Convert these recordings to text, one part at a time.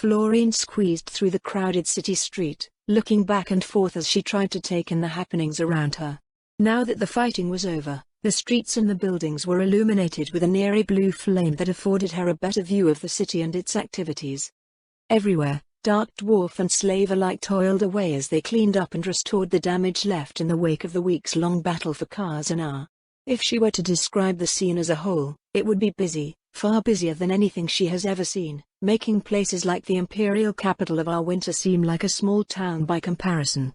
Florine squeezed through the crowded city street, looking back and forth as she tried to take in the happenings around her. Now that the fighting was over, the streets and the buildings were illuminated with an eerie blue flame that afforded her a better view of the city and its activities. Everywhere, dark dwarf and slave alike toiled away as they cleaned up and restored the damage left in the wake of the weeks-long battle for Khazan-ar. If she were to describe the scene as a whole, it would be busy, far busier than anything she has ever seen, making places like the imperial capital of our winter seem like a small town by comparison.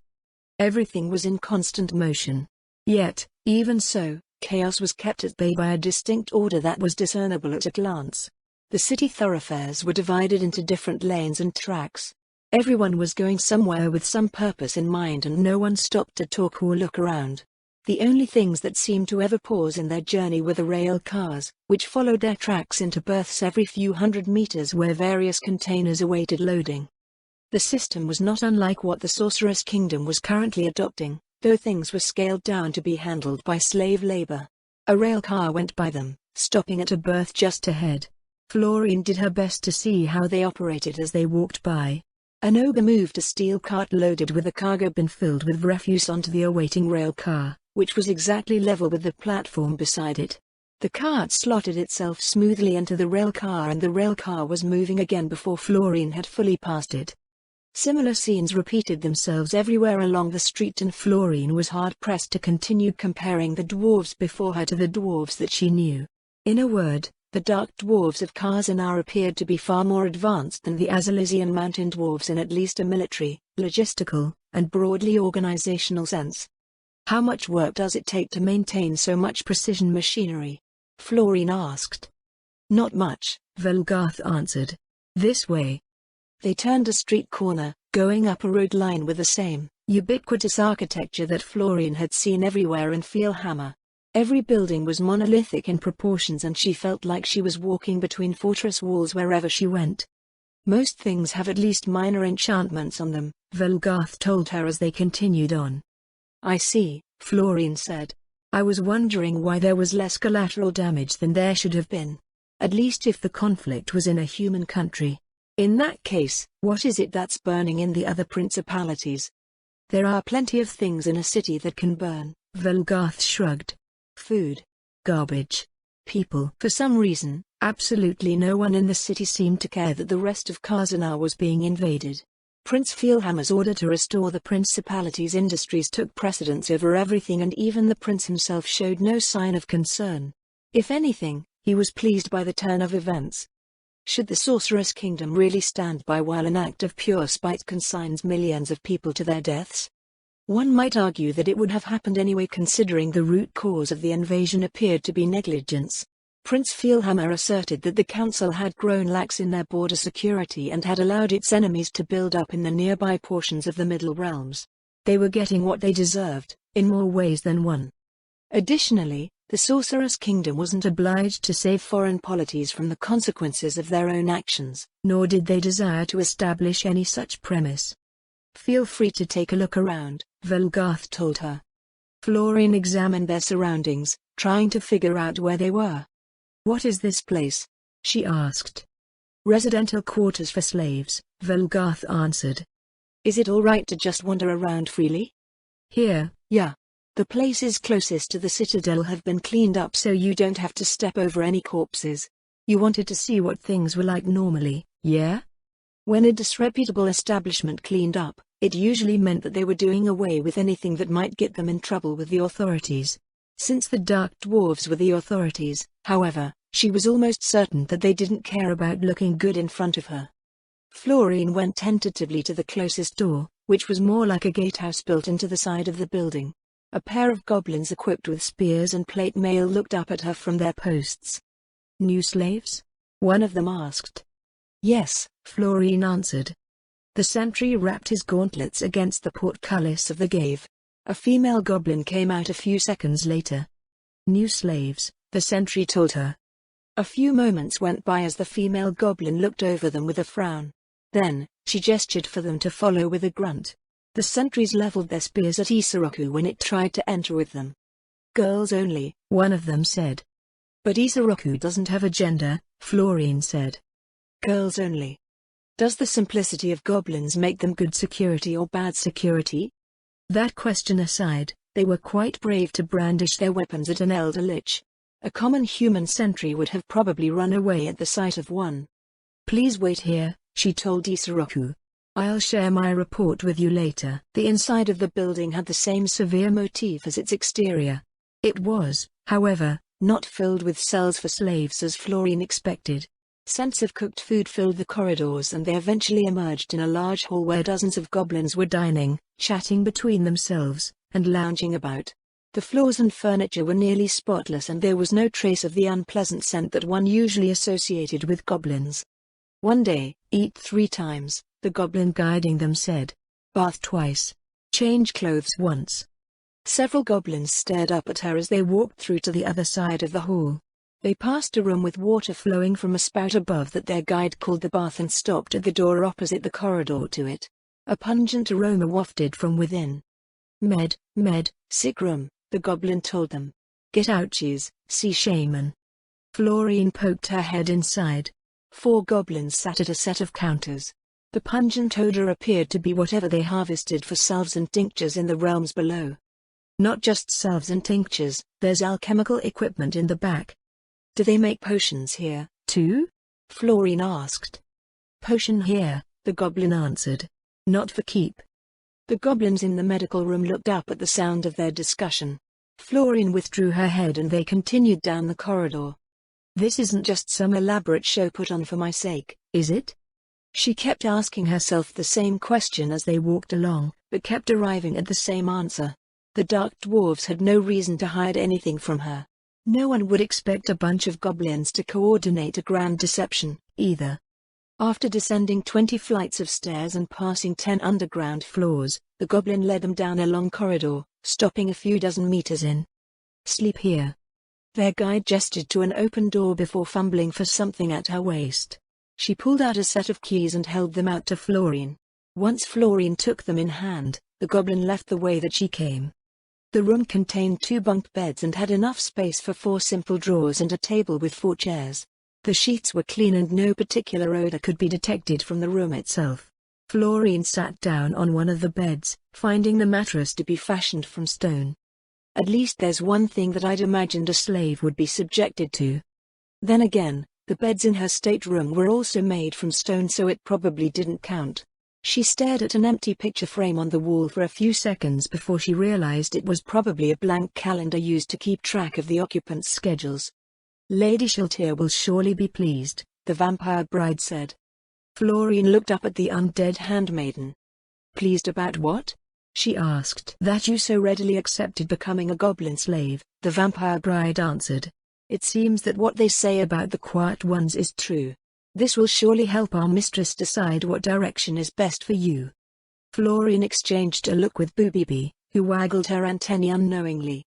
Everything was in constant motion. Yet, even so, chaos was kept at bay by a distinct order that was discernible at a glance. The city thoroughfares were divided into different lanes and tracks. Everyone was going somewhere with some purpose in mind and no one stopped to talk or look around. The only things that seemed to ever pause in their journey were the rail cars, which followed their tracks into berths every few hundred meters where various containers awaited loading. The system was not unlike what the Sorceress Kingdom was currently adopting, though things were scaled down to be handled by slave labor. A rail car went by them, stopping at a berth just ahead. Florine did her best to see how they operated as they walked by. An ogre moved a steel cart loaded with a cargo bin filled with refuse onto the awaiting rail car, which was exactly level with the platform beside it. The cart slotted itself smoothly into the rail car and the rail car was moving again before Florine had fully passed it. Similar scenes repeated themselves everywhere along the street and Florine was hard-pressed to continue comparing the dwarves before her to the dwarves that she knew. In a word, the dark dwarves of Khazan-ar appeared to be far more advanced than the Azalisian mountain dwarves in at least a military, logistical, and broadly organizational sense. How much work does it take to maintain so much precision machinery? Florine asked. Not much, Velgarth answered. This way. They turned a street corner, going up a road line with the same, ubiquitous architecture that Florine had seen everywhere in Fjellhammer. Every building was monolithic in proportions and she felt like she was walking between fortress walls wherever she went. Most things have at least minor enchantments on them, Velgarth told her as they continued on. I see, Florine said. I was wondering why there was less collateral damage than there should have been. At least if the conflict was in a human country. In that case, what is it that's burning in the other principalities? There are plenty of things in a city that can burn, Velgarth shrugged. Food. Garbage. People. For some reason, absolutely no one in the city seemed to care that the rest of Khazan-ar was being invaded. Prince Fjellhammer's order to restore the principality's industries took precedence over everything and even the prince himself showed no sign of concern. If anything, he was pleased by the turn of events. Should the Sorceress Kingdom really stand by while an act of pure spite consigns millions of people to their deaths? One might argue that it would have happened anyway considering the root cause of the invasion appeared to be negligence. Prince Fjellhammer asserted that the council had grown lax in their border security and had allowed its enemies to build up in the nearby portions of the Middle Realms. They were getting what they deserved, in more ways than one. Additionally, the Sorceress Kingdom wasn't obliged to save foreign polities from the consequences of their own actions, nor did they desire to establish any such premise. Feel free to take a look around, Velgarth told her. Florine examined their surroundings, trying to figure out where they were. What is this place? She asked. Residential quarters for slaves, Velgarth answered. Is it all right to just wander around freely? Here, yeah. The places closest to the citadel have been cleaned up so you don't have to step over any corpses. You wanted to see what things were like normally, yeah? When a disreputable establishment cleaned up, it usually meant that they were doing away with anything that might get them in trouble with the authorities. Since the Dark Dwarves were the authorities, however, she was almost certain that they didn't care about looking good in front of her. Florine went tentatively to the closest door, which was more like a gatehouse built into the side of the building. A pair of goblins equipped with spears and plate mail looked up at her from their posts. New slaves? One of them asked. Yes, Florine answered. The sentry wrapped his gauntlets against the portcullis of the cave. A female goblin came out a few seconds later. New slaves, the sentry told her. A few moments went by as the female goblin looked over them with a frown. Then, she gestured for them to follow with a grunt. The sentries leveled their spears at Isoroku when it tried to enter with them. Girls only, one of them said. But Isoroku doesn't have a gender, Florine said. Girls only. Does the simplicity of goblins make them good security or bad security? That question aside, they were quite brave to brandish their weapons at an elder lich. A common human sentry would have probably run away at the sight of one. Please wait here, she told Isoroku. I'll share my report with you later. The inside of the building had the same severe motif as its exterior. It was, however, not filled with cells for slaves as Florine expected. Scents of cooked food filled the corridors and they eventually emerged in a large hall where dozens of goblins were dining, chatting between themselves, and lounging about. The floors and furniture were nearly spotless and there was no trace of the unpleasant scent that one usually associated with goblins. One day, eat 3 times, the goblin guiding them said. Bath twice. Change clothes once. Several goblins stared up at her as they walked through to the other side of the hall. They passed a room with water flowing from a spout above that their guide called the bath and stopped at the door opposite the corridor to it. A pungent aroma wafted from within. Med, sick room, the goblin told them. Get ouchies, sea shaman. Florine poked her head inside. 4 goblins sat at a set of counters. The pungent odor appeared to be whatever they harvested for salves and tinctures in the realms below. Not just salves and tinctures, there's alchemical equipment in the back. Do they make potions here, too? Florine asked. Potion here, the goblin answered. Not for keep. The goblins in the medical room looked up at the sound of their discussion. Florine withdrew her head and they continued down the corridor. This isn't just some elaborate show put on for my sake, is it? She kept asking herself the same question as they walked along, but kept arriving at the same answer. The dark dwarves had no reason to hide anything from her. No one would expect a bunch of goblins to coordinate a grand deception, either. After descending 20 flights of stairs and passing 10 underground floors, the goblin led them down a long corridor, stopping a few dozen meters in. Sleep here. Their guide gestured to an open door before fumbling for something at her waist. She pulled out a set of keys and held them out to Florine. Once Florine took them in hand, the goblin left the way that she came. The room contained 2 bunk beds and had enough space for 4 simple drawers and a table with 4 chairs. The sheets were clean and no particular odor could be detected from the room itself. Florine sat down on one of the beds, finding the mattress to be fashioned from stone. At least there's one thing that I'd imagined a slave would be subjected to. Then again, the beds in her stateroom were also made from stone, so it probably didn't count. She stared at an empty picture frame on the wall for a few seconds before she realized it was probably a blank calendar used to keep track of the occupants' schedules. Lady Shiltir will surely be pleased, the vampire bride said. Florine looked up at the undead handmaiden. Pleased about what? She asked. That you so readily accepted becoming a goblin slave, the vampire bride answered. It seems that what they say about the quiet ones is true. This will surely help our mistress decide what direction is best for you. Florine exchanged a look with Boobibi, who waggled her antennae unknowingly.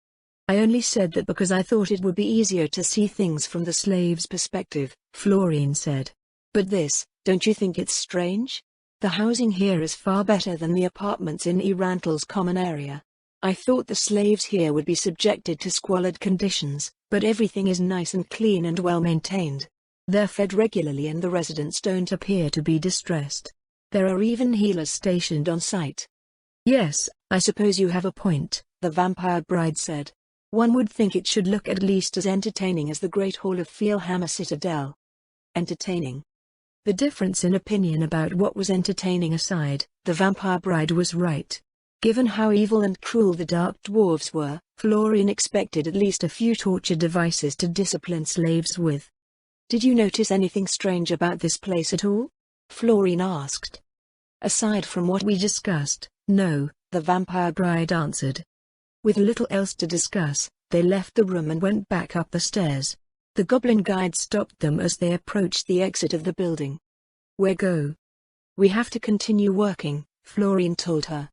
I only said that because I thought it would be easier to see things from the slave's perspective, Florine said. But this, don't you think it's strange? The housing here is far better than the apartments in Erantl's common area. I thought the slaves here would be subjected to squalid conditions, but everything is nice and clean and well maintained. They're fed regularly and the residents don't appear to be distressed. There are even healers stationed on site. Yes, I suppose you have a point, the vampire bride said. One would think it should look at least as entertaining as the Great Hall of Fielhammer Citadel. Entertaining. The difference in opinion about what was entertaining aside, the vampire bride was right. Given how evil and cruel the dark dwarves were, Florine expected at least a few torture devices to discipline slaves with. Did you notice anything strange about this place at all? Florine asked. Aside from what we discussed, no, the vampire bride answered. With little else to discuss, they left the room and went back up the stairs. The goblin guide stopped them as they approached the exit of the building. Where go? We have to continue working, Florine told her.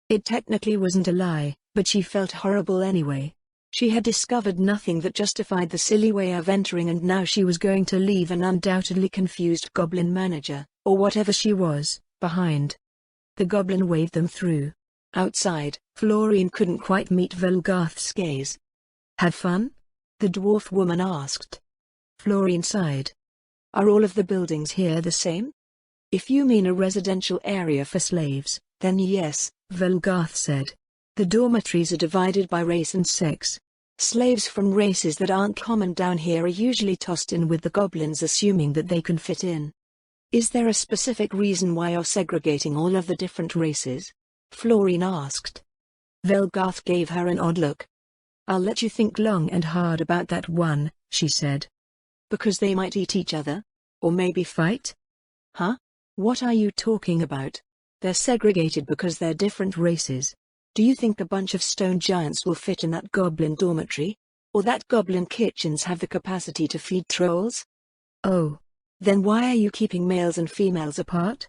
It technically wasn't a lie, but she felt horrible anyway. She had discovered nothing that justified the silly way of entering and now she was going to leave an undoubtedly confused goblin manager, or whatever she was, behind. The goblin waved them through. Outside, Florine couldn't quite meet Velgarth's gaze. Have fun? The dwarf woman asked. Florine sighed. Are all of the buildings here the same? If you mean a residential area for slaves, then yes, Velgarth said. The dormitories are divided by race and sex. Slaves from races that aren't common down here are usually tossed in with the goblins, assuming that they can fit in. Is there a specific reason why you're segregating all of the different races? Florine asked. Velgarth gave her an odd look. I'll let you think long and hard about that one, she said. Because they might eat each other? Or maybe fight? Huh? What are you talking about? They're segregated because they're different races. Do you think a bunch of stone giants will fit in that goblin dormitory? Or that goblin kitchens have the capacity to feed trolls? Oh. Then why are you keeping males and females apart?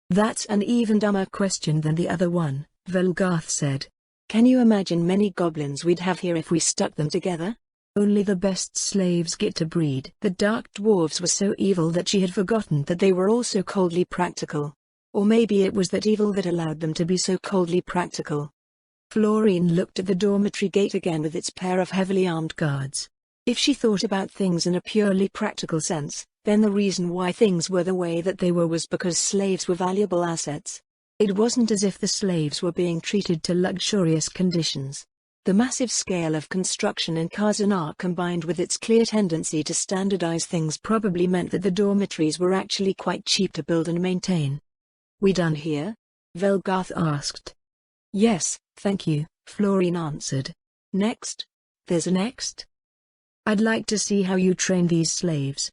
That's an even dumber question than the other one, Velgarth said. Can you imagine many goblins we'd have here if we stuck them together? Only the best slaves get to breed. The dark dwarves were so evil that she had forgotten that they were also coldly practical. Or maybe it was that evil that allowed them to be so coldly practical. Florine looked at the dormitory gate again with its pair of heavily armed guards. If she thought about things in a purely practical sense, then the reason why things were the way that they were was because slaves were valuable assets. It wasn't as if the slaves were being treated to luxurious conditions. The massive scale of construction in Kazanah combined with its clear tendency to standardize things probably meant that the dormitories were actually quite cheap to build and maintain. We done here? Velgarth asked. Yes, thank you, Florine answered. Next? There's a next? I'd like to see how you train these slaves.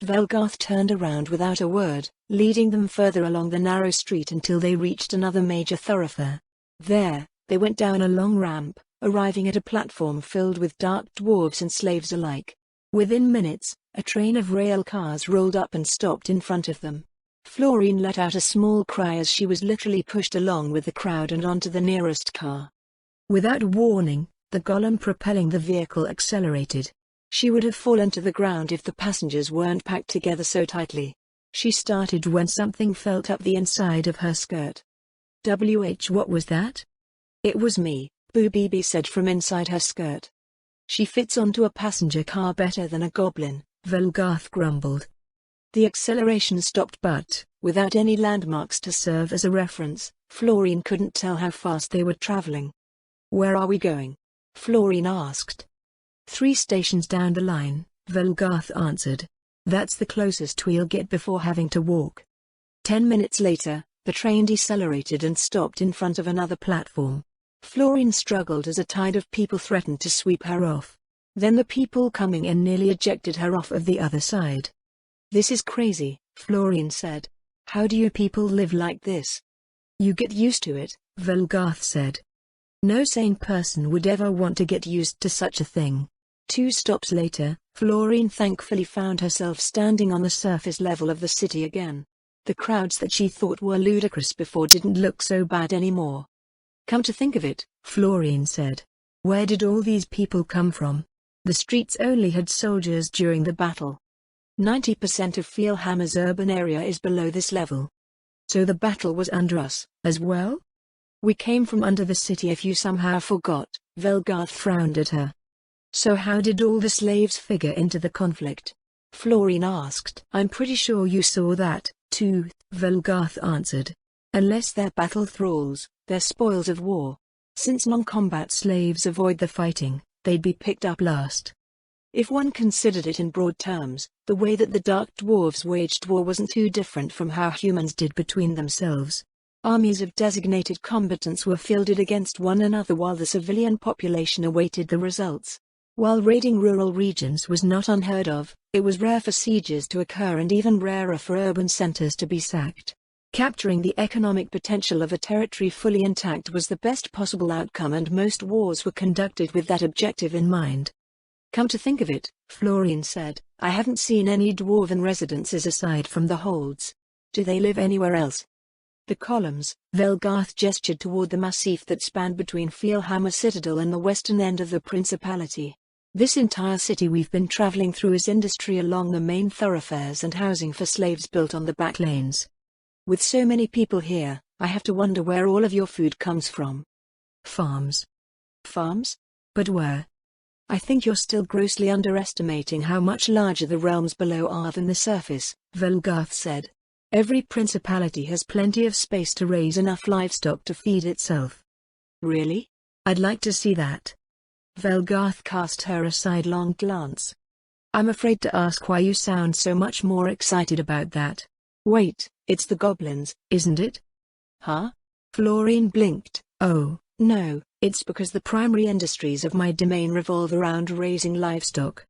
Velgarth turned around without a word, leading them further along the narrow street until they reached another major thoroughfare. There, they went down a long ramp, arriving at a platform filled with dark dwarves and slaves alike. Within minutes, a train of rail cars rolled up and stopped in front of them. Florine let out a small cry as she was literally pushed along with the crowd and onto the nearest car. Without warning, the golem propelling the vehicle accelerated. She would have fallen to the ground if the passengers weren't packed together so tightly. She started when something felt up the inside of her skirt. What was that? It was me, Boo BB said from inside her skirt. She fits onto a passenger car better than a goblin, Velgarth grumbled. The acceleration stopped but, without any landmarks to serve as a reference, Florine couldn't tell how fast they were traveling. Where are we going? Florine asked. 3 stations down the line, Velgarth answered. That's the closest we'll get before having to walk. 10 minutes later, the train decelerated and stopped in front of another platform. Florine struggled as a tide of people threatened to sweep her off. Then the people coming in nearly ejected her off of the other side. This is crazy, Florine said. How do you people live like this? You get used to it, Velgarth said. No sane person would ever want to get used to such a thing. 2 stops later, Florine thankfully found herself standing on the surface level of the city again. The crowds that she thought were ludicrous before didn't look so bad anymore. Come to think of it, Florine said. Where did all these people come from? The streets only had soldiers during the battle. 90% of Fielhammer's urban area is below this level. So the battle was under us, as well? We came from under the city if you somehow forgot, Velgarth frowned at her. So how did all the slaves figure into the conflict? Florine asked. I'm pretty sure you saw that, too, Velgarth answered. Unless they're battle thralls, they're spoils of war. Since non-combat slaves avoid the fighting, they'd be picked up last. If one considered it in broad terms, the way that the Dark Dwarves waged war wasn't too different from how humans did between themselves. Armies of designated combatants were fielded against one another while the civilian population awaited the results. While raiding rural regions was not unheard of, it was rare for sieges to occur and even rarer for urban centers to be sacked. Capturing the economic potential of a territory fully intact was the best possible outcome, and most wars were conducted with that objective in mind. Come to think of it, Florine said, I haven't seen any dwarven residences aside from the holds. Do they live anywhere else? The columns, Velgarth gestured toward the massif that spanned between Fielhammer Citadel and the western end of the principality. This entire city we've been traveling through is industry along the main thoroughfares and housing for slaves built on the back lanes. With so many people here, I have to wonder where all of your food comes from. Farms. Farms? But where? I think you're still grossly underestimating how much larger the realms below are than the surface, Velgarth said. Every principality has plenty of space to raise enough livestock to feed itself. Really? I'd like to see that. Velgarth cast her a sidelong glance. I'm afraid to ask why you sound so much more excited about that. Wait, it's the goblins, isn't it? Huh? Florine blinked. Oh, no, it's because the primary industries of my domain revolve around raising livestock.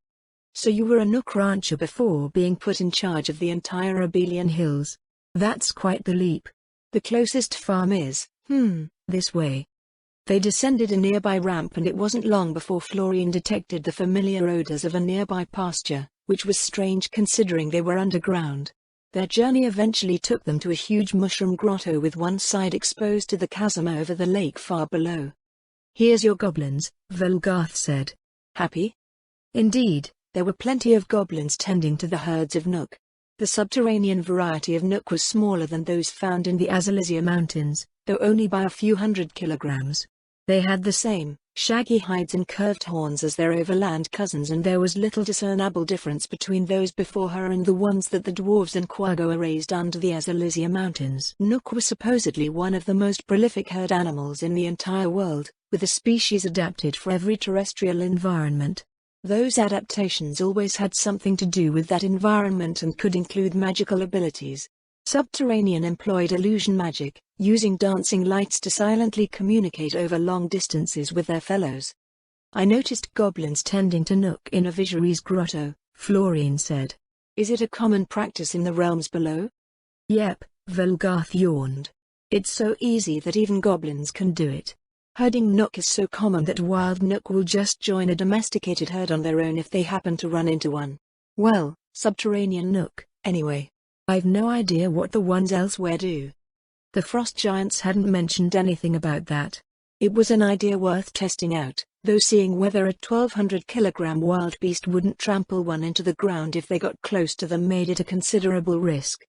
So you were a Nook rancher before being put in charge of the entire Abelian Hills. That's quite the leap. The closest farm is, this way. They descended a nearby ramp, and it wasn't long before Florine detected the familiar odors of a nearby pasture, which was strange considering they were underground. Their journey eventually took them to a huge mushroom grotto with one side exposed to the chasm over the lake far below. Here's your goblins, Velgarth said. Happy? Indeed, there were plenty of goblins tending to the herds of Nook. The subterranean variety of Nook was smaller than those found in the Azalisia Mountains, though only by a few hundred kilograms. They had the same, shaggy hides and curved horns as their overland cousins, and there was little discernible difference between those before her and the ones that the dwarves and Quagoa raised under the Azalisia Mountains. Nook was supposedly one of the most prolific herd animals in the entire world, with a species adapted for every terrestrial environment. Those adaptations always had something to do with that environment and could include magical abilities. Subterranean employed illusion magic, using dancing lights to silently communicate over long distances with their fellows. I noticed goblins tending to Nook in a Visiory's grotto, Florine said. Is it a common practice in the realms below? Yep, Velgarth yawned. It's so easy that even goblins can do it. Herding Nook is so common that wild Nook will just join a domesticated herd on their own if they happen to run into one. Well, subterranean Nook, anyway. I've no idea what the ones elsewhere do. The frost giants hadn't mentioned anything about that. It was an idea worth testing out, though seeing whether a 1,200-kilogram wild beast wouldn't trample one into the ground if they got close to them made it a considerable risk.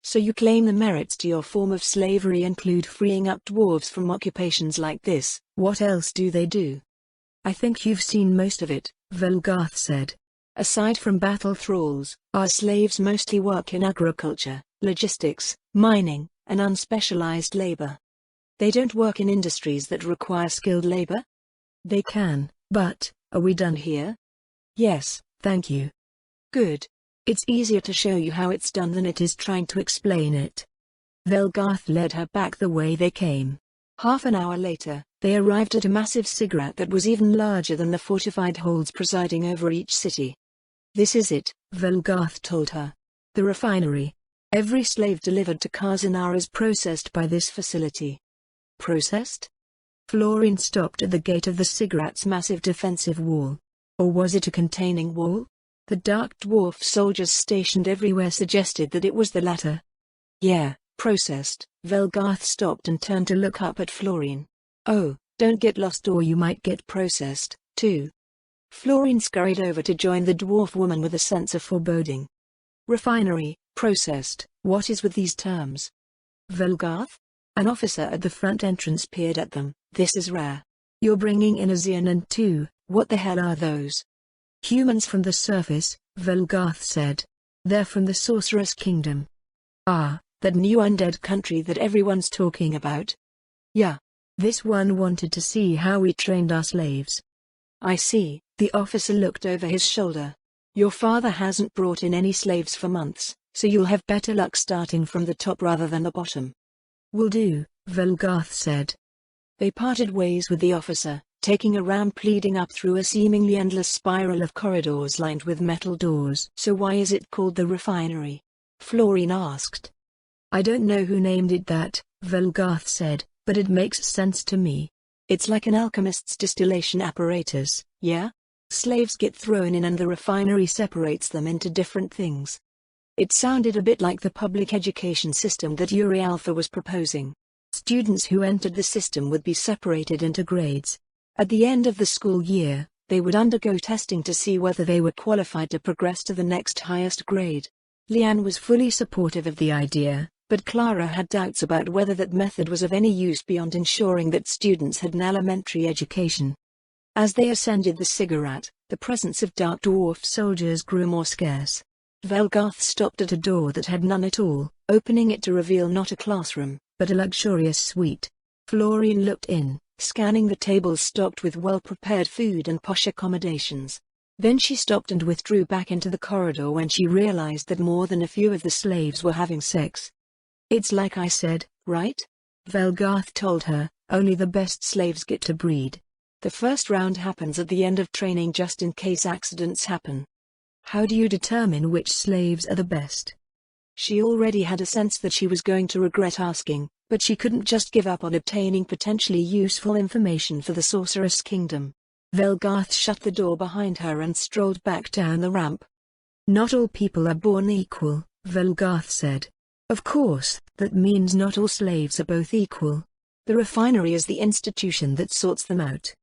So you claim the merits to your form of slavery include freeing up dwarves from occupations like this. What else do they do? I think you've seen most of it, Velgarth said. Aside from battle thralls, our slaves mostly work in agriculture, logistics, mining, and unspecialized labor. They don't work in industries that require skilled labor? They can, but, are we done here? Yes, thank you. Good. It's easier to show you how it's done than it is trying to explain it. Velgarth led her back the way they came. Half an hour later, they arrived at a massive ziggurat that was even larger than the fortified holds presiding over each city. This is it, Velgarth told her. The refinery. Every slave delivered to Khazanar is processed by this facility. Processed? Florine stopped at the gate of the ziggurat's massive defensive wall. Or was it a containing wall? The dark dwarf soldiers stationed everywhere suggested that it was the latter. Yeah, processed. Velgarth stopped and turned to look up at Florine. Oh, don't get lost or you might get processed, too. Florine scurried over to join the dwarf woman with a sense of foreboding. Refinery, processed, what is with these terms? Velgarth? An officer at the front entrance peered at them. This is rare. You're bringing in a Xenon too, what the hell are those? Humans from the surface, Velgarth said. They're from the Sorceress Kingdom. Ah, that new undead country that everyone's talking about? Yeah. This one wanted to see how we trained our slaves. I see. The officer looked over his shoulder. Your father hasn't brought in any slaves for months, so you'll have better luck starting from the top rather than the bottom. Will do, Velgarth said. They parted ways with the officer, taking a ramp leading up through a seemingly endless spiral of corridors lined with metal doors. So why is it called the refinery? Florine asked. I don't know who named it that, Velgarth said, but it makes sense to me. It's like an alchemist's distillation apparatus, yeah? Slaves get thrown in and the refinery separates them into different things. It sounded a bit like the public education system that Uri Alpha was proposing. Students who entered the system would be separated into grades. At the end of the school year, they would undergo testing to see whether they were qualified to progress to the next highest grade. Leanne was fully supportive of the idea, but Clara had doubts about whether that method was of any use beyond ensuring that students had an elementary education. As they ascended the ziggurat, the presence of dark dwarf soldiers grew more scarce. Velgarth stopped at a door that had none at all, opening it to reveal not a classroom, but a luxurious suite. Florian looked in, scanning the tables stocked with well-prepared food and posh accommodations. Then she stopped and withdrew back into the corridor when she realized that more than a few of the slaves were having sex. "It's like I said, right?" Velgarth told her, "only the best slaves get to breed. The first round happens at the end of training just in case accidents happen." "How do you determine which slaves are the best?" She already had a sense that she was going to regret asking, but she couldn't just give up on obtaining potentially useful information for the Sorceress Kingdom. Velgarth shut the door behind her and strolled back down the ramp. "Not all people are born equal," Velgarth said. "Of course, that means not all slaves are both equal. The refinery is the institution that sorts them out."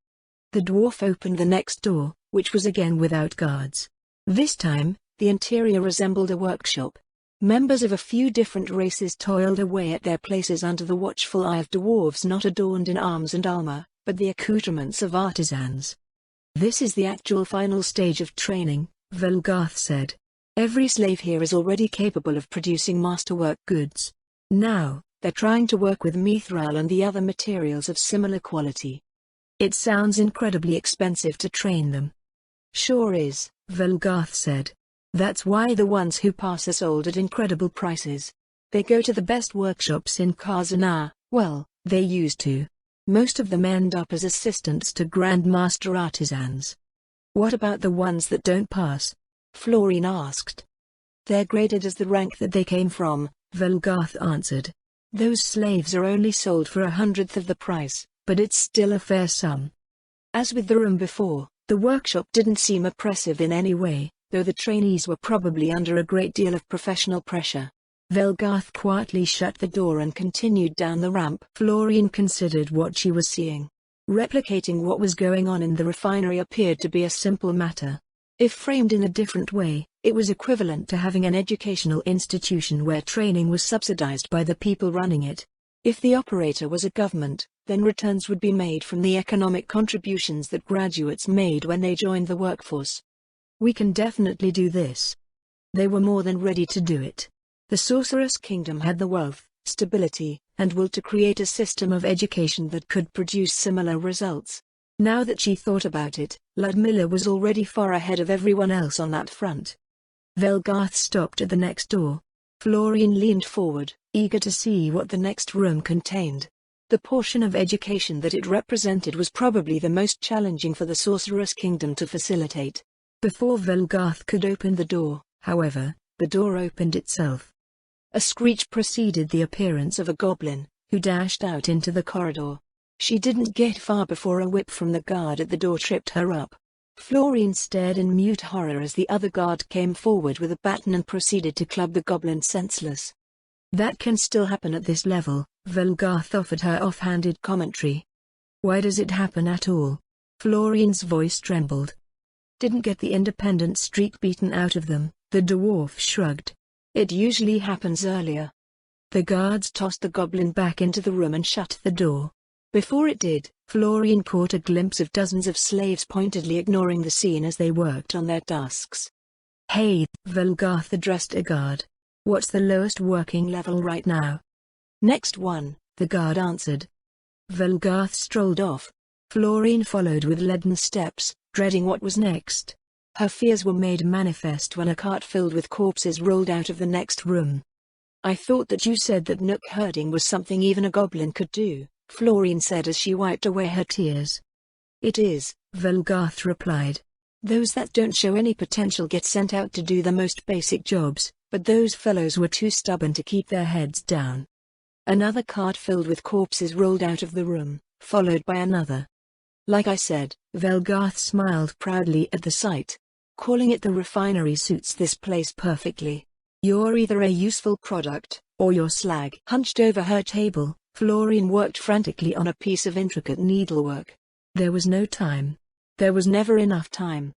The dwarf opened the next door, which was again without guards. This time, the interior resembled a workshop. Members of a few different races toiled away at their places under the watchful eye of dwarves not adorned in arms and armor, but the accoutrements of artisans. "This is the actual final stage of training," Velgarth said. "Every slave here is already capable of producing masterwork goods. Now, they're trying to work with mithril and the other materials of similar quality. It sounds incredibly expensive to train them." "Sure is," Velgarth said. "That's why the ones who pass are sold at incredible prices. They go to the best workshops in Kazana, well, they used to. Most of them end up as assistants to Grandmaster artisans." "What about the ones that don't pass?" Florian asked. "They're graded as the rank that they came from," Velgarth answered. "Those slaves are only sold for 1/100th of the price, but it's still a fair sum." As with the room before, the workshop didn't seem oppressive in any way, though the trainees were probably under a great deal of professional pressure. Velgarth quietly shut the door and continued down the ramp. Florian considered what she was seeing. Replicating what was going on in the refinery appeared to be a simple matter. If framed in a different way, it was equivalent to having an educational institution where training was subsidized by the people running it. If the operator was a government, then returns would be made from the economic contributions that graduates made when they joined the workforce. "We can definitely do this." They were more than ready to do it. The Sorceress Kingdom had the wealth, stability, and will to create a system of education that could produce similar results. Now that she thought about it, Ludmilla was already far ahead of everyone else on that front. Velgarth stopped at the next door. Florian leaned forward, eager to see what the next room contained. The portion of education that it represented was probably the most challenging for the Sorceress Kingdom to facilitate. Before Velgarth could open the door, however, the door opened itself. A screech preceded the appearance of a goblin, who dashed out into the corridor. She didn't get far before a whip from the guard at the door tripped her up. Florian stared in mute horror as the other guard came forward with a baton and proceeded to club the goblin senseless. "That can still happen at this level," Velgarth offered her offhanded commentary. "Why does it happen at all?" Florian's voice trembled. "Didn't get the independent streak beaten out of them," the dwarf shrugged. "It usually happens earlier." The guards tossed the goblin back into the room and shut the door. Before it did, Florian caught a glimpse of dozens of slaves pointedly ignoring the scene as they worked on their tasks. "Hey," Velgarth addressed a guard. "What's the lowest working level right now?" "Next one," the guard answered. Velgarth strolled off. Florian followed with leaden steps, dreading what was next. Her fears were made manifest when a cart filled with corpses rolled out of the next room. "I thought that you said that nook herding was something even a goblin could do," Florian said as she wiped away her tears. "It is," Velgarth replied. "Those that don't show any potential get sent out to do the most basic jobs, but those fellows were too stubborn to keep their heads down." Another cart filled with corpses rolled out of the room, followed by another. "Like I said," Velgarth smiled proudly at the sight. "Calling it the refinery suits this place perfectly. You're either a useful product, or you're slag." Hunched over her table, Florian worked frantically on a piece of intricate needlework. There was no time. There was never enough time.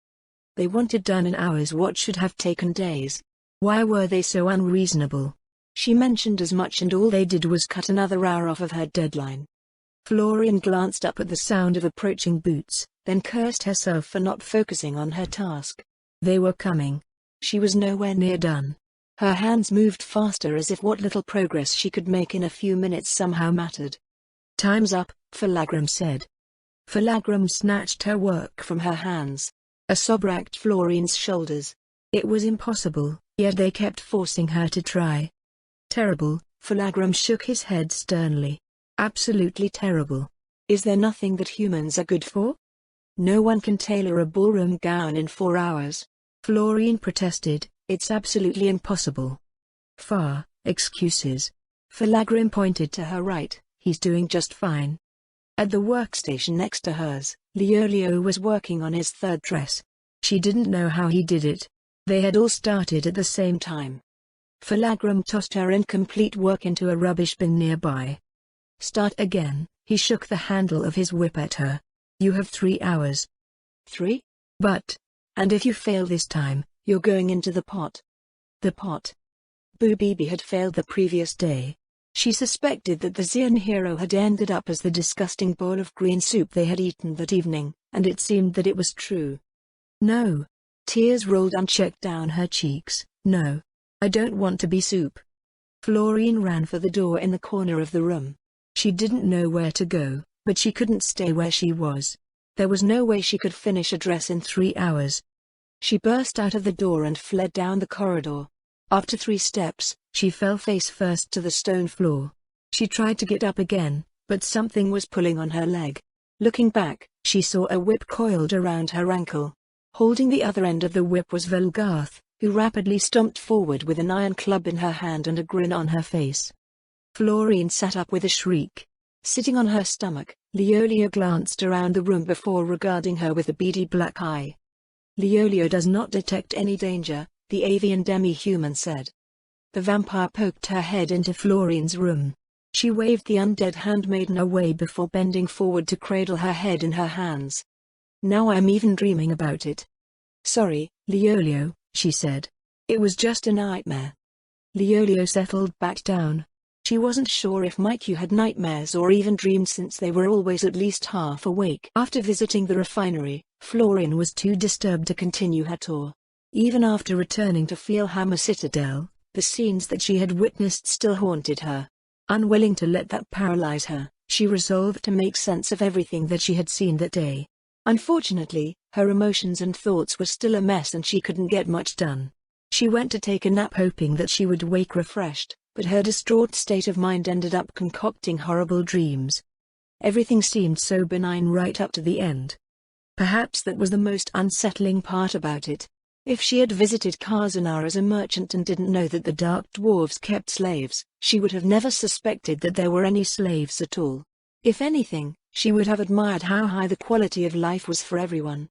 They wanted done in hours what should have taken days. Why were they so unreasonable? She mentioned as much and all they did was cut another hour off of her deadline. Florian glanced up at the sound of approaching boots, then cursed herself for not focusing on her task. They were coming. She was nowhere near done. Her hands moved faster as if what little progress she could make in a few minutes somehow mattered. "Time's up," Philagram said. Philagram snatched her work from her hands. A sob racked Florine's shoulders. It was impossible, yet they kept forcing her to try. "Terrible," Philagram shook his head sternly. "Absolutely terrible. Is there nothing that humans are good for? No one can tailor a ballroom gown in 4 hours." Florine protested, "It's absolutely impossible." Excuses." Philagram pointed to her right, "He's doing just fine." At the workstation next to hers, Leolio was working on his third dress. She didn't know how he did it. They had all started at the same time. Philagram tossed her incomplete work into a rubbish bin nearby. "Start again," he shook the handle of his whip at her. "You have 3 hours." 3? But, and if you fail this time, you're going into the pot. The pot. Boo Bibi had failed the previous day. She suspected that the Xian hero had ended up as the disgusting bowl of green soup they had eaten that evening, and it seemed that it was true. "No." Tears rolled unchecked down her cheeks. "No. I don't want to be soup." Florine ran for the door in the corner of the room. She didn't know where to go, but she couldn't stay where she was. There was no way she could finish a dress in 3 hours. She burst out of the door and fled down the corridor. After 3 steps, she fell face first to the stone floor. She tried to get up again, but something was pulling on her leg. Looking back, she saw a whip coiled around her ankle. Holding the other end of the whip was Velgarth, who rapidly stomped forward with an iron club in her hand and a grin on her face. Florine sat up with a shriek. Sitting on her stomach, Leolio glanced around the room before regarding her with a beady black eye. "Leolio does not detect any danger," the avian demi-human said. The vampire poked her head into Florine's room. She waved the undead handmaiden away before bending forward to cradle her head in her hands. "Now I'm even dreaming about it." "Sorry, Leolio," she said. "It was just a nightmare." Leolio settled back down. She wasn't sure if Mikyu had nightmares or even dreamed since they were always at least half awake. After visiting the refinery, Florine was too disturbed to continue her tour. Even after returning to Fielhammer Citadel, the scenes that she had witnessed still haunted her. Unwilling to let that paralyze her, she resolved to make sense of everything that she had seen that day. Unfortunately, her emotions and thoughts were still a mess and she couldn't get much done. She went to take a nap hoping that she would wake refreshed, but her distraught state of mind ended up concocting horrible dreams. Everything seemed so benign right up to the end. Perhaps that was the most unsettling part about it. If she had visited Kazanara as a merchant and didn't know that the dark dwarves kept slaves, she would have never suspected that there were any slaves at all. If anything, she would have admired how high the quality of life was for everyone.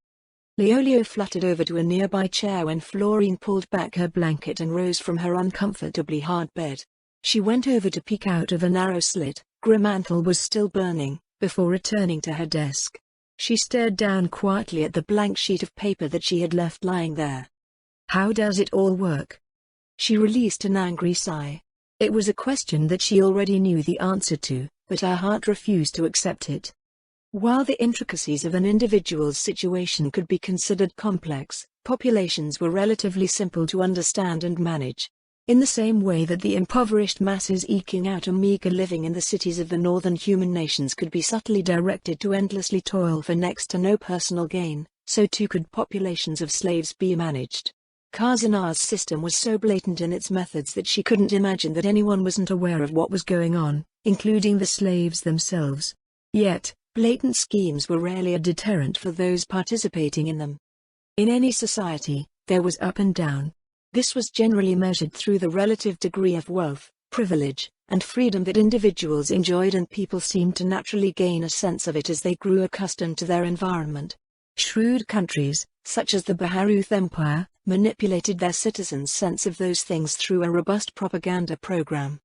Leolio fluttered over to a nearby chair when Florine pulled back her blanket and rose from her uncomfortably hard bed. She went over to peek out of a narrow slit. Grimanthal was still burning, before returning to her desk. She stared down quietly at the blank sheet of paper that she had left lying there. "How does it all work?" She released an angry sigh. It was a question that she already knew the answer to, but her heart refused to accept it. While the intricacies of an individual's situation could be considered complex, populations were relatively simple to understand and manage. In the same way that the impoverished masses eking out a meager living in the cities of the northern human nations could be subtly directed to endlessly toil for next to no personal gain, so too could populations of slaves be managed. Kazanar's system was so blatant in its methods that she couldn't imagine that anyone wasn't aware of what was going on, including the slaves themselves. Yet, blatant schemes were rarely a deterrent for those participating in them. In any society, there was up and down. This was generally measured through the relative degree of wealth, privilege, and freedom that individuals enjoyed, and people seemed to naturally gain a sense of it as they grew accustomed to their environment. Shrewd countries, such as the Baharuth Empire, manipulated their citizens' sense of those things through a robust propaganda program.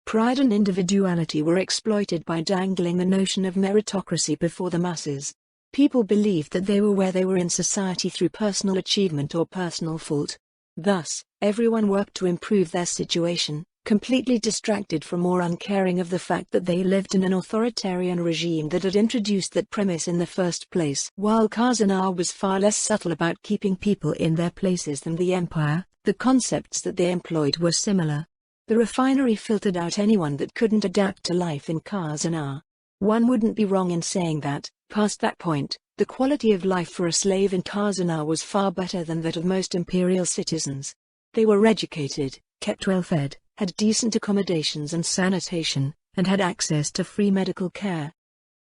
Pride and individuality were exploited by dangling the notion of meritocracy before the masses. People believed that they were where they were in society through personal achievement or personal fault. Thus, everyone worked to improve their situation, completely distracted from or uncaring of the fact that they lived in an authoritarian regime that had introduced that premise in the first place. While Kazanar was far less subtle about keeping people in their places than the Empire, The concepts that they employed were similar. The refinery filtered out anyone that couldn't adapt to life in Khazanah. One wouldn't be wrong in saying that, past that point, the quality of life for a slave in Khazanah was far better than that of most imperial citizens. They were educated, kept well fed, had decent accommodations and sanitation, and had access to free medical care.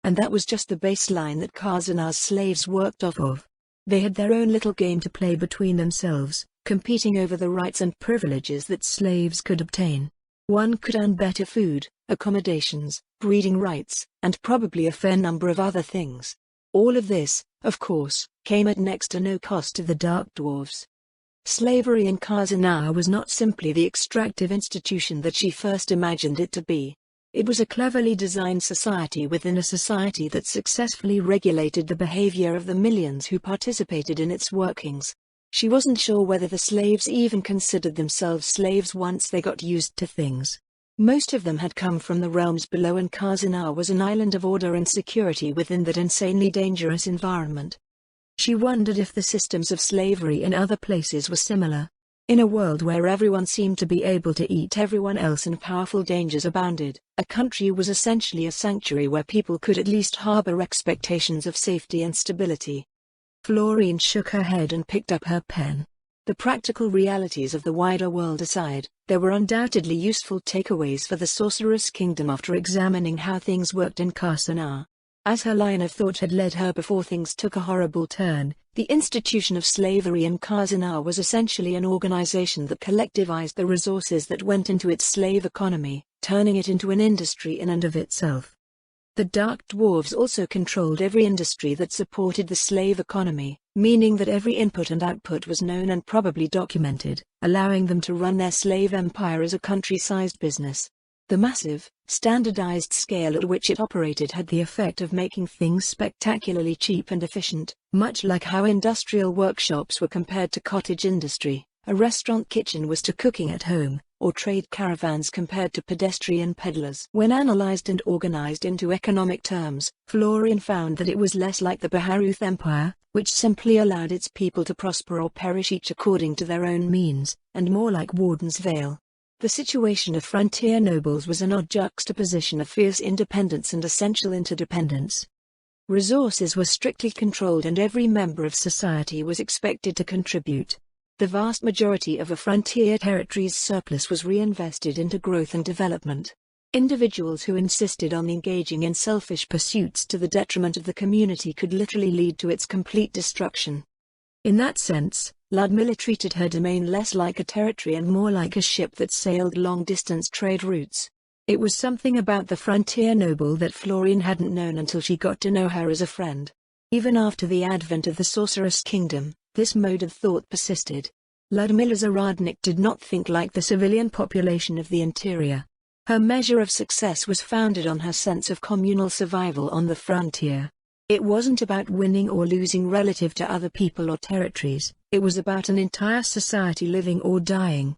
And that was just the baseline that Khazanah's slaves worked off of. They had their own little game to play between themselves, competing over the rights and privileges that slaves could obtain. One could earn better food, accommodations, breeding rights, and probably a fair number of other things. All of this, of course, came at next to no cost to the Dark Dwarves. Slavery in Khazanah was not simply the extractive institution that she first imagined it to be. It was a cleverly designed society within a society that successfully regulated the behavior of the millions who participated in its workings. She wasn't sure whether the slaves even considered themselves slaves once they got used to things. Most of them had come from the realms below, and Khazanah was an island of order and security within that insanely dangerous environment. She wondered if the systems of slavery in other places were similar. In a world where everyone seemed to be able to eat everyone else and powerful dangers abounded, a country was essentially a sanctuary where people could at least harbor expectations of safety and stability. Florine shook her head and picked up her pen. The practical realities of the wider world aside, there were undoubtedly useful takeaways for the Sorceress Kingdom after examining how things worked in Khazanah. As her line of thought had led her before things took a horrible turn, the institution of slavery in Khazanah was essentially an organization that collectivized the resources that went into its slave economy, turning it into an industry in and of itself. The Dark Dwarves also controlled every industry that supported the slave economy, meaning that every input and output was known and probably documented, allowing them to run their slave empire as a country-sized business. The massive, standardized scale at which it operated had the effect of making things spectacularly cheap and efficient, much like how industrial workshops were compared to cottage industry, a restaurant kitchen was to cooking at home, or trade caravans compared to pedestrian peddlers. When analyzed and organized into economic terms, Florian found that it was less like the Baharuth Empire, which simply allowed its people to prosper or perish each according to their own means, and more like Warden's Vale. The situation of frontier nobles was an odd juxtaposition of fierce independence and essential interdependence. Resources were strictly controlled and every member of society was expected to contribute. The vast majority of a frontier territory's surplus was reinvested into growth and development. Individuals who insisted on engaging in selfish pursuits to the detriment of the community could literally lead to its complete destruction. In that sense, Ludmilla treated her domain less like a territory and more like a ship that sailed long-distance trade routes. It was something about the frontier noble that Florian hadn't known until she got to know her as a friend. Even after the advent of the Sorceress Kingdom, this mode of thought persisted. Ludmilla Zaradnik did not think like the civilian population of the interior. Her measure of success was founded on her sense of communal survival on the frontier. It wasn't about winning or losing relative to other people or territories, it was about an entire society living or dying.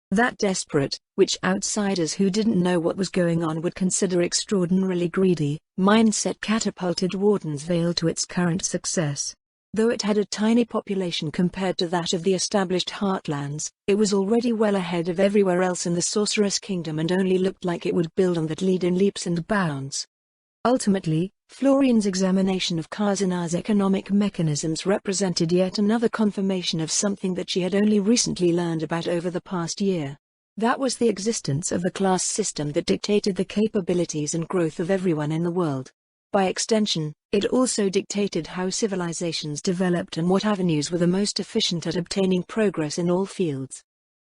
That desperate, which outsiders who didn't know what was going on would consider extraordinarily greedy, mindset catapulted Warden's Vale to its current success. Though it had a tiny population compared to that of the established heartlands, it was already well ahead of everywhere else in the Sorceress Kingdom and only looked like it would build on that lead in leaps and bounds. Ultimately, Florian's examination of Khazanah's economic mechanisms represented yet another confirmation of something that she had only recently learned about over the past year. That was the existence of the class system that dictated the capabilities and growth of everyone in the world. By extension, it also dictated how civilizations developed and what avenues were the most efficient at obtaining progress in all fields.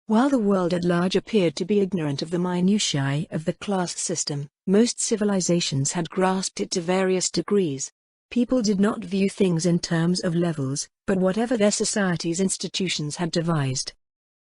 While the world at large appeared to be ignorant of the minutiae of the class system, most civilizations had grasped it to various degrees. People did not view things in terms of levels, but whatever their society's institutions had devised.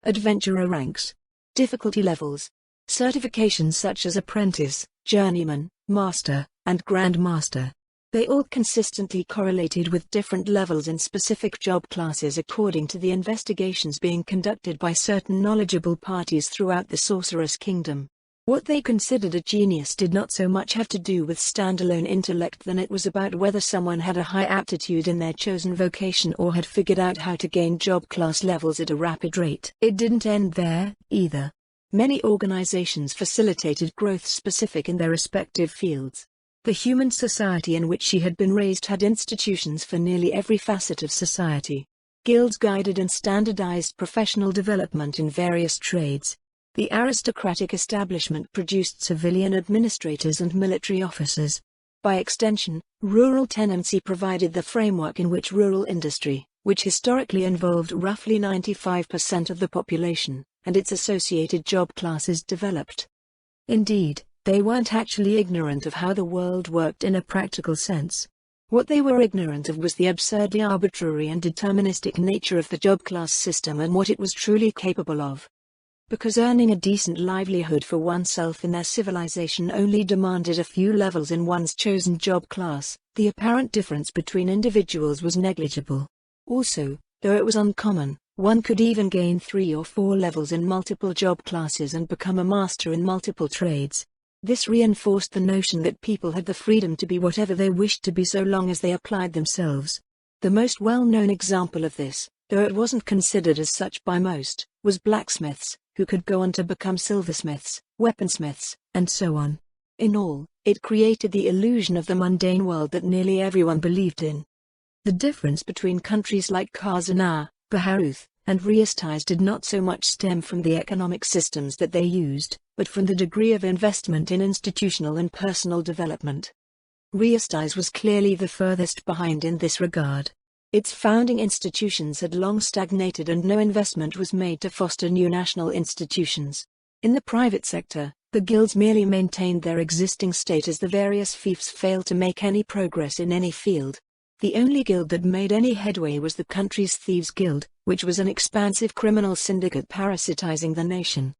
Adventurer ranks, difficulty levels, certifications such as apprentice, journeyman, master, and grandmaster. They all consistently correlated with different levels in specific job classes according to the investigations being conducted by certain knowledgeable parties throughout the Sorceress Kingdom. What they considered a genius did not so much have to do with standalone intellect than it was about whether someone had a high aptitude in their chosen vocation or had figured out how to gain job class levels at a rapid rate. It didn't end there, either. Many organizations facilitated growth specific in their respective fields. The human society in which she had been raised had institutions for nearly every facet of society. Guilds guided and standardized professional development in various trades. The aristocratic establishment produced civilian administrators and military officers. By extension, rural tenancy provided the framework in which rural industry, which historically involved roughly 95% of the population, and its associated job classes developed. Indeed, they weren't actually ignorant of how the world worked in a practical sense. What they were ignorant of was the absurdly arbitrary and deterministic nature of the job class system and what it was truly capable of. Because earning a decent livelihood for oneself in their civilization only demanded a few levels in one's chosen job class, the apparent difference between individuals was negligible. Also, though it was uncommon, one could even gain 3 or 4 levels in multiple job classes and become a master in multiple trades. This reinforced the notion that people had the freedom to be whatever they wished to be so long as they applied themselves. The most well-known example of this, though it wasn't considered as such by most, was blacksmiths, who could go on to become silversmiths, weaponsmiths, and so on. In all, it created the illusion of the mundane world that nearly everyone believed in. The difference between countries like Khazanah, Baharuth, and Riastais did not so much stem from the economic systems that they used, but from the degree of investment in institutional and personal development. Riastais was clearly the furthest behind in this regard. Its founding institutions had long stagnated and no investment was made to foster new national institutions. In the private sector, the guilds merely maintained their existing state as the various fiefs failed to make any progress in any field. The only guild that made any headway was the country's Thieves' Guild, which was an expansive criminal syndicate parasitizing the nation.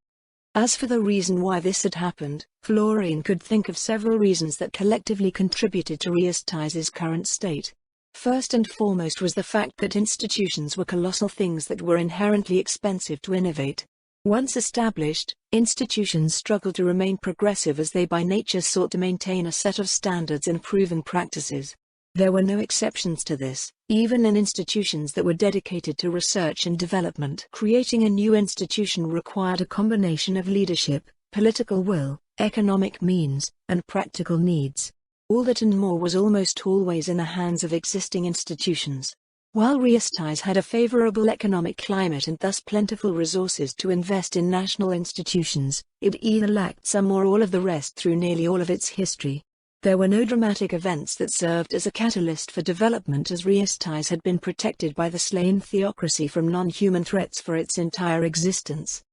As for the reason why this had happened, Florine could think of several reasons that collectively contributed to Riastais' current state. First and foremost was the fact that institutions were colossal things that were inherently expensive to innovate. Once established, institutions struggled to remain progressive as they by nature sought to maintain a set of standards and proven practices. There were no exceptions to this, even in institutions that were dedicated to research and development. Creating a new institution required a combination of leadership, political will, economic means, and practical needs. All that and more was almost always in the hands of existing institutions. While Riastais had a favorable economic climate and thus plentiful resources to invest in national institutions, it either lacked some or all of the rest through nearly all of its history. There were no dramatic events that served as a catalyst for development, as Riastais had been protected by the slain theocracy from non-human threats for its entire existence.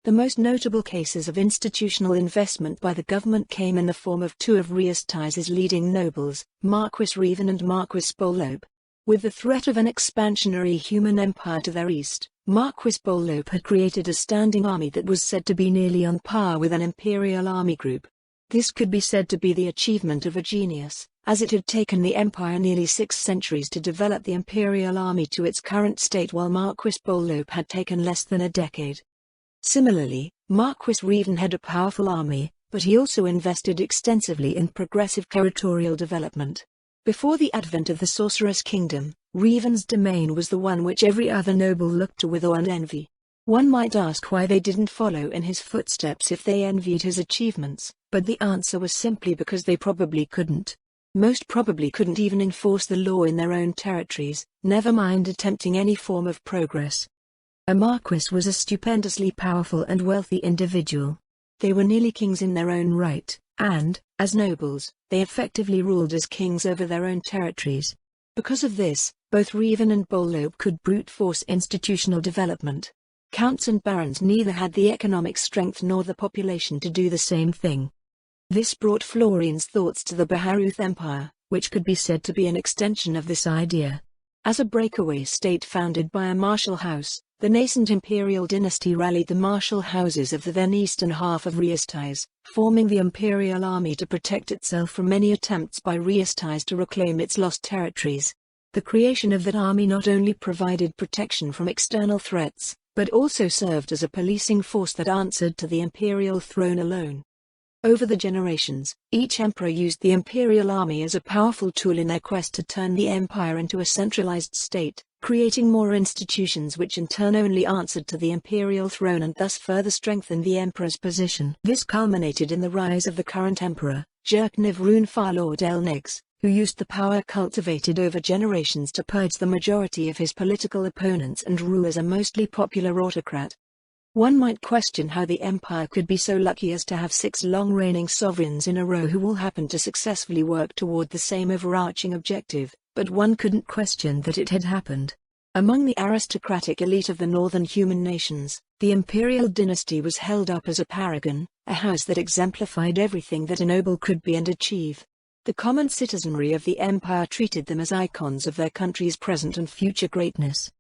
The most notable cases of institutional investment by the government came in the form of 2 of Riastais' leading nobles, Marquis Revan and Marquis Bolope. With the threat of an expansionary human empire to their east, Marquis Bolope had created a standing army that was said to be nearly on par with an imperial army group. This could be said to be the achievement of a genius, as it had taken the empire nearly 6 centuries to develop the imperial army to its current state, while Marquis Bolope had taken less than a decade. Similarly, Marquis Revan had a powerful army, but he also invested extensively in progressive territorial development. Before the advent of the Sorceress Kingdom, Revan's domain was the one which every other noble looked to with awe and envy. One might ask why they didn't follow in his footsteps if they envied his achievements, but the answer was simply because they probably couldn't. Most probably couldn't even enforce the law in their own territories, never mind attempting any form of progress. A marquis was a stupendously powerful and wealthy individual. They were nearly kings in their own right, and, as nobles, they effectively ruled as kings over their own territories. Because of this, both Revan and Bolope could brute force institutional development. Counts and barons neither had the economic strength nor the population to do the same thing. This brought Florine's thoughts to the Baharuth Empire, which could be said to be an extension of this idea. As a breakaway state founded by a martial house, the nascent imperial dynasty rallied the martial houses of the then eastern half of Riastais, forming the imperial army to protect itself from any attempts by Riastais to reclaim its lost territories. The creation of that army not only provided protection from external threats, but also served as a policing force that answered to the imperial throne alone. Over the generations, each emperor used the imperial army as a powerful tool in their quest to turn the empire into a centralized state, creating more institutions which in turn only answered to the imperial throne and thus further strengthened the emperor's position. This culminated in the rise of the current emperor, Jurkniv Runefar Elnix, who used the power cultivated over generations to purge the majority of his political opponents and rule as a mostly popular autocrat. One might question how the empire could be so lucky as to have 6 long-reigning sovereigns in a row who all happened to successfully work toward the same overarching objective, but one couldn't question that it had happened. Among the aristocratic elite of the northern human nations, the imperial dynasty was held up as a paragon, a house that exemplified everything that a noble could be and achieve. The common citizenry of the empire treated them as icons of their country's present and future greatness.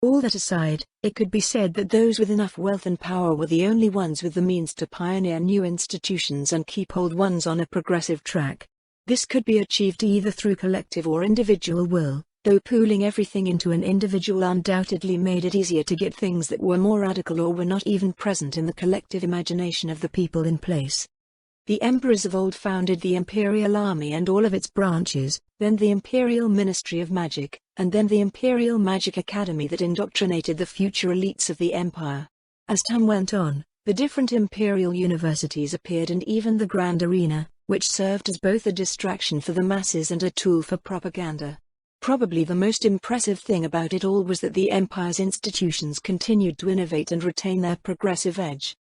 All that aside, it could be said that those with enough wealth and power were the only ones with the means to pioneer new institutions and keep old ones on a progressive track. This could be achieved either through collective or individual will, though pooling everything into an individual undoubtedly made it easier to get things that were more radical or were not even present in the collective imagination of the people in place. The emperors of old founded the imperial army and all of its branches, then the imperial ministry of magic, and then the imperial magic academy that indoctrinated the future elites of the empire. As time went on, the different imperial universities appeared and even the grand arena, which served as both a distraction for the masses and a tool for propaganda. Probably the most impressive thing about it all was that the empire's institutions continued to innovate and retain their progressive edge.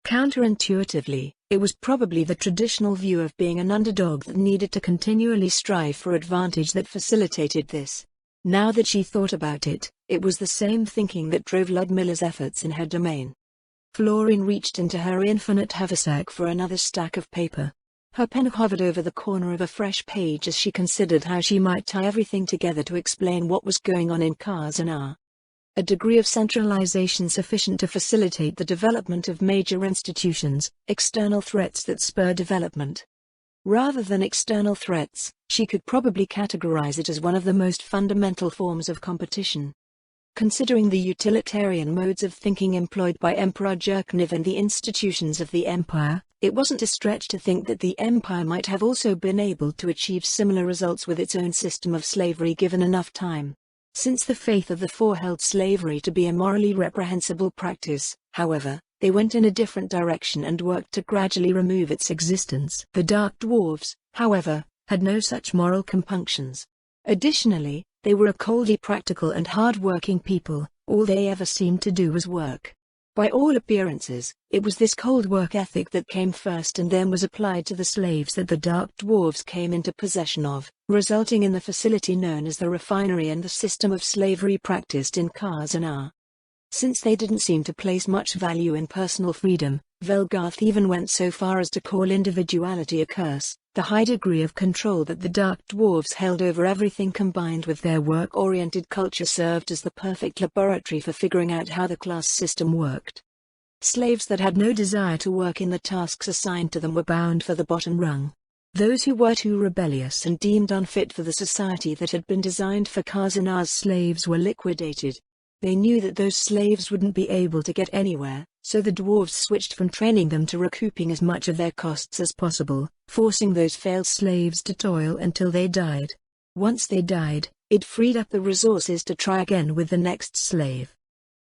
Counterintuitively, it was probably the traditional view of being an underdog that needed to continually strive for advantage that facilitated this. Now that she thought about it, it was the same thinking that drove Ludmilla's efforts in her domain. Florine reached into her infinite haversack for another stack of paper. Her pen hovered over the corner of a fresh page as she considered how she might tie everything together to explain what was going on in Kazanah. A degree of centralization sufficient to facilitate the development of major institutions, external threats that spur development. Rather than external threats, she could probably categorize it as one of the most fundamental forms of competition. Considering the utilitarian modes of thinking employed by Emperor Jurkniv and the institutions of the empire, it wasn't a stretch to think that the empire might have also been able to achieve similar results with its own system of slavery given enough time. Since the faith of the Four held slavery to be a morally reprehensible practice, however, they went in a different direction and worked to gradually remove its existence. The Dark Dwarves, however, had no such moral compunctions. Additionally, they were a coldly practical and hard-working people. All they ever seemed to do was work. By all appearances, it was this cold work ethic that came first and then was applied to the slaves that the Dark Dwarves came into possession of, resulting in the facility known as the refinery and the system of slavery practiced in Kazanah. Since they didn't seem to place much value in personal freedom, Velgarth even went so far as to call individuality a curse. The high degree of control that the Dark Dwarves held over everything combined with their work-oriented culture served as the perfect laboratory for figuring out how the class system worked. Slaves that had no desire to work in the tasks assigned to them were bound for the bottom rung. Those who were too rebellious and deemed unfit for the society that had been designed for Kazanah's slaves were liquidated. They knew that those slaves wouldn't be able to get anywhere, so the dwarves switched from training them to recouping as much of their costs as possible, forcing those failed slaves to toil until they died. Once they died, it freed up the resources to try again with the next slave.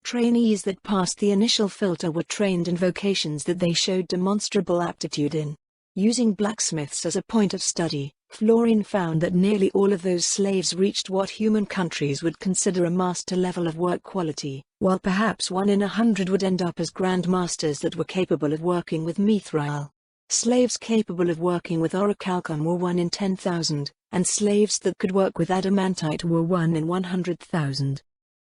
Trainees that passed the initial filter were trained in vocations that they showed demonstrable aptitude in. Using blacksmiths as a point of study, Florine found that nearly all of those slaves reached what human countries would consider a master level of work quality, while perhaps 1 in 100 would end up as grandmasters that were capable of working with mithril. Slaves capable of working with orichalcum were 1 in 10,000, and slaves that could work with adamantite were 1 in 100,000.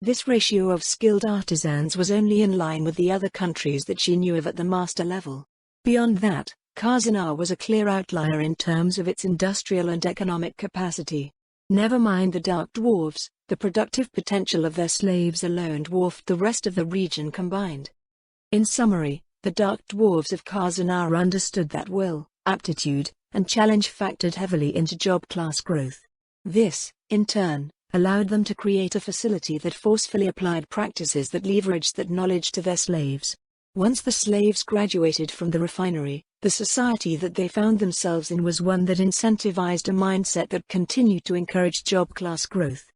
This ratio of skilled artisans was only in line with the other countries that she knew of at the master level. Beyond that, Kazanah was a clear outlier in terms of its industrial and economic capacity. Never mind the Dark Dwarves, the productive potential of their slaves alone dwarfed the rest of the region combined. In summary, the Dark Dwarves of Kazanah understood that will, aptitude, and challenge factored heavily into job class growth. This, in turn, allowed them to create a facility that forcefully applied practices that leveraged that knowledge to their slaves. Once the slaves graduated from the refinery, the society that they found themselves in was one that incentivized a mindset that continued to encourage job class growth.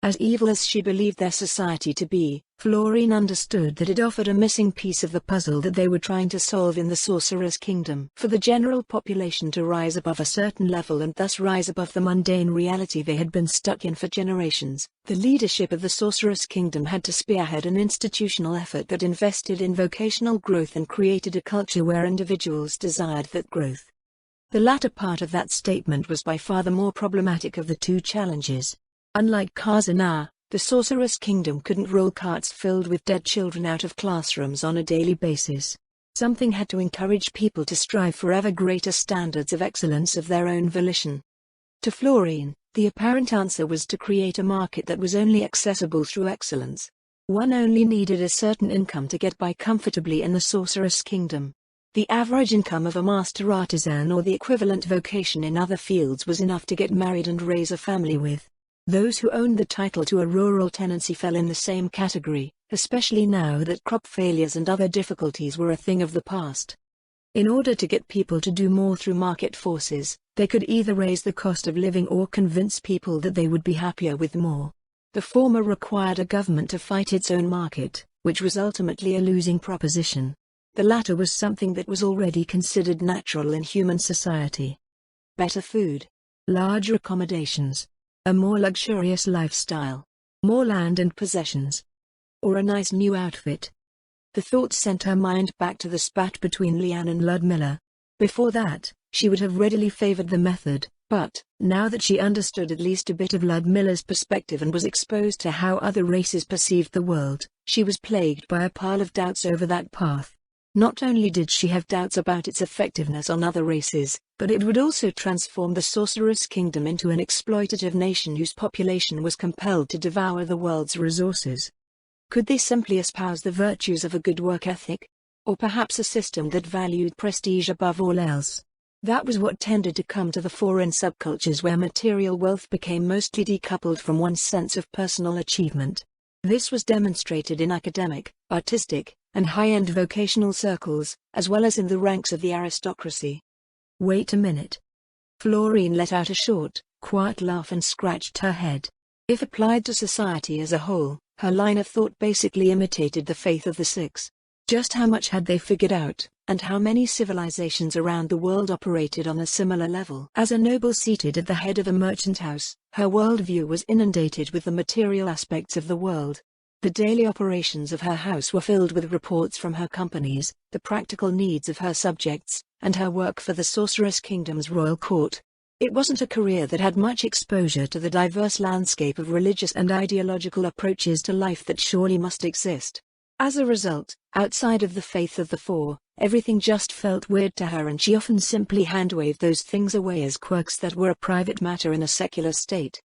As evil as she believed their society to be, Florine understood that it offered a missing piece of the puzzle that they were trying to solve in the Sorcerer's Kingdom. For the general population to rise above a certain level and thus rise above the mundane reality they had been stuck in for generations, the leadership of the Sorcerer's Kingdom had to spearhead an institutional effort that invested in vocational growth and created a culture where individuals desired that growth. The latter part of that statement was by far the more problematic of the two challenges. Unlike Khazanah, the Sorcerer's Kingdom couldn't roll carts filled with dead children out of classrooms on a daily basis. Something had to encourage people to strive for ever greater standards of excellence of their own volition. To Florine, the apparent answer was to create a market that was only accessible through excellence. One only needed a certain income to get by comfortably in the Sorcerer's Kingdom. The average income of a master artisan or the equivalent vocation in other fields was enough to get married and raise a family with. Those who owned the title to a rural tenancy fell in the same category, especially now that crop failures and other difficulties were a thing of the past. In order to get people to do more through market forces, they could either raise the cost of living or convince people that they would be happier with more. The former required a government to fight its own market, which was ultimately a losing proposition. The latter was something that was already considered natural in human society. Better food, larger accommodations, a more luxurious lifestyle, more land and possessions, or a nice new outfit. The thought sent her mind back to the spat between Leanne and Ludmilla. Before that, she would have readily favored the method, but, now that she understood at least a bit of Ludmilla's perspective and was exposed to how other races perceived the world, she was plagued by a pile of doubts over that path. Not only did she have doubts about its effectiveness on other races, but it would also transform the Sorcerer's Kingdom into an exploitative nation whose population was compelled to devour the world's resources. Could they simply espouse the virtues of a good work ethic? Or perhaps a system that valued prestige above all else? That was what tended to come to the fore in subcultures where material wealth became mostly decoupled from one's sense of personal achievement. This was demonstrated in academic, artistic, and high-end vocational circles, as well as in the ranks of the aristocracy. Wait a minute. Florine let out a short, quiet laugh and scratched her head. If applied to society as a whole, her line of thought basically imitated the faith of the Six. Just how much had they figured out, and how many civilizations around the world operated on a similar level? As a noble seated at the head of a merchant house, her worldview was inundated with the material aspects of the world. The daily operations of her house were filled with reports from her companies, the practical needs of her subjects, and her work for the Sorcerer's Kingdom's royal court. It wasn't a career that had much exposure to the diverse landscape of religious and ideological approaches to life that surely must exist. As a result, outside of the faith of the Four, everything just felt weird to her and she often simply hand-waved those things away as quirks that were a private matter in a secular state.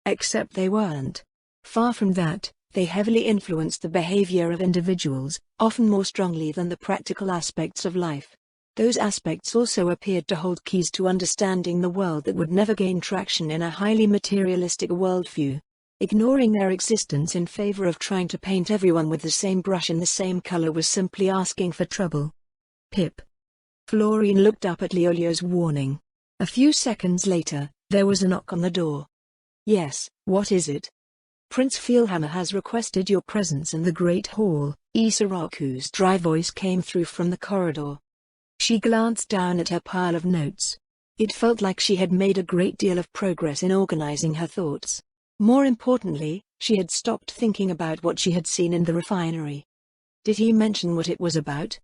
Except they weren't. Far from that. They heavily influenced the behavior of individuals, often more strongly than the practical aspects of life. Those aspects also appeared to hold keys to understanding the world that would never gain traction in a highly materialistic worldview. Ignoring their existence in favor of trying to paint everyone with the same brush and the same color was simply asking for trouble. Pip. Florine looked up at Leolio's warning. A few seconds later, there was a knock on the door. Yes, what is it? Prince Feelhammer has requested your presence in the Great Hall, Isaraku's dry voice came through from the corridor. She glanced down at her pile of notes. It felt like she had made a great deal of progress in organizing her thoughts. More importantly, she had stopped thinking about what she had seen in the refinery. Did he mention what it was about?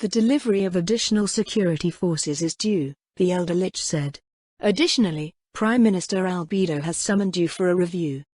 The delivery of additional security forces is due, the Elder Lich said. Additionally, Prime Minister Albedo has summoned you for a review.